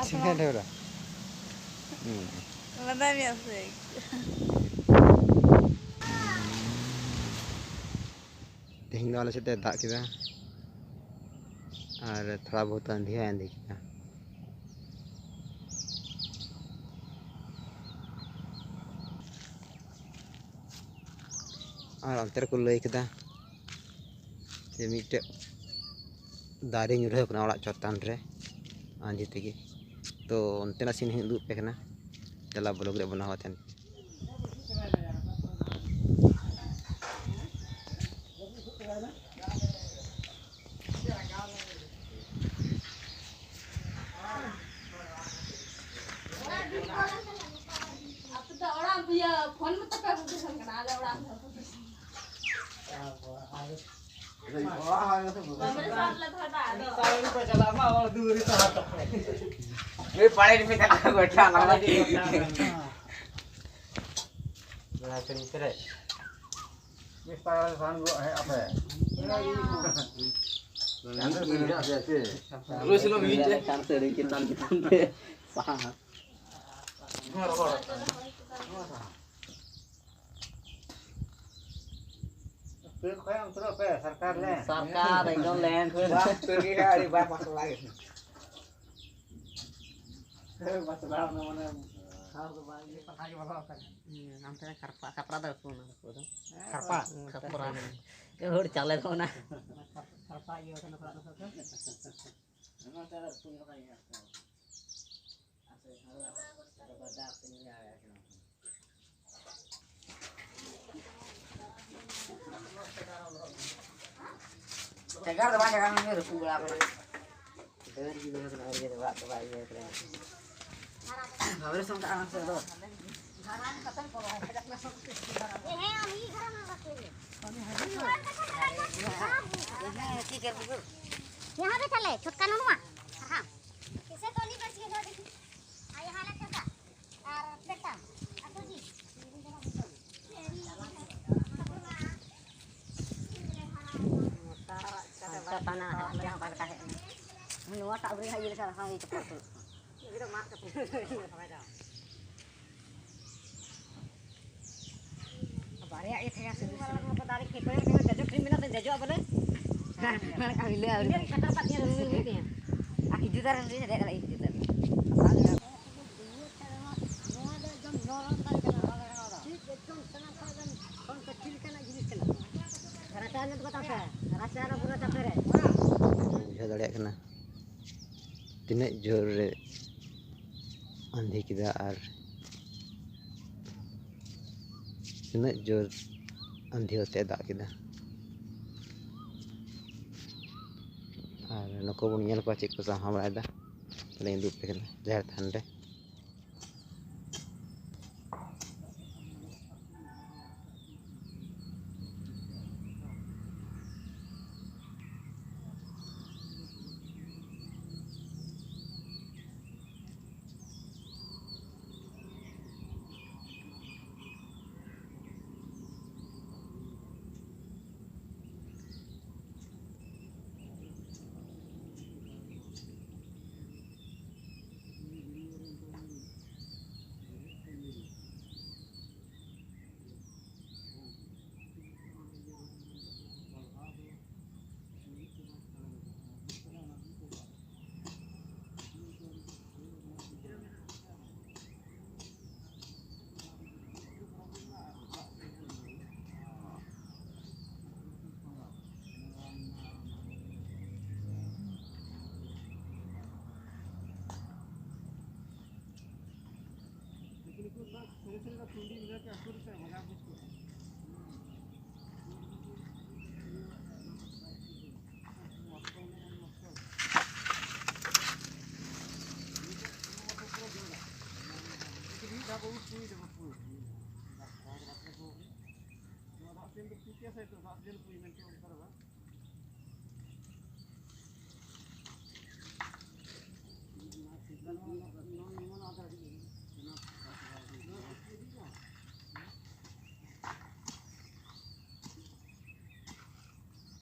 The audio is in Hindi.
Sini ada udah. Mana biasa. तेहिंग वाले से दाग किया और थोड़ा बहुत अंधी किया और अंतर को लई किया जे मिटे दारे ᱧᱩᱨᱦᱟᱹ ᱠᱟᱱᱟ ᱚᱲᱟᱜ ᱪᱚᱛᱟᱱ ᱨᱮ आंधी तेगी तो अंतेना सीन हिंदू पे करना चला ब्लॉग रे बना हुआ था फोन में तो कर करना आ जा वे पानी में का बैठा लगा बड़ा करी करे ये पागल खान को है अब है रोज लो मीट चार से रे कितना पे पहा सरकार एकदम लैंड तुर्की का अरे बात मसला है मसला माने हां तो बात ये पता के वाला होता है नाम से करपा कपड़ा दे को करपा कपड़ा ये होड़ चले तो ना करपा ये होता ना थोड़ा हम तेरा तुम का ये ऐसे हल्ला बड़ा नहीं आया Cegar tuh banyak kan ini rusuh berapa? Cegar gitu kan air gitu pak coba ini keren. Gak boleh sampai anak saya tuh. यहाँ पे चले छुटका नुमा हाँ किसे तो नहीं बच गया देखी आया हालत का और बेटा अतो जी tanah yang pada kasih menua tak beri haji salah kali cepat tu kita mak tu apa ya itu ya sudah apa tarik kita jajak kriminal dan jajak apa le mana kami le dia kata patnya dulu gitu ya aki jutar nanti ada kalau itu jutar बुझा दाड़े कना तिना जोर रे आंधी किदा और तिना जोर आंधी होते दाग किदा और नको बन नेल को चेक को साहा बड़ा ले दुप पे कना जहर थान रे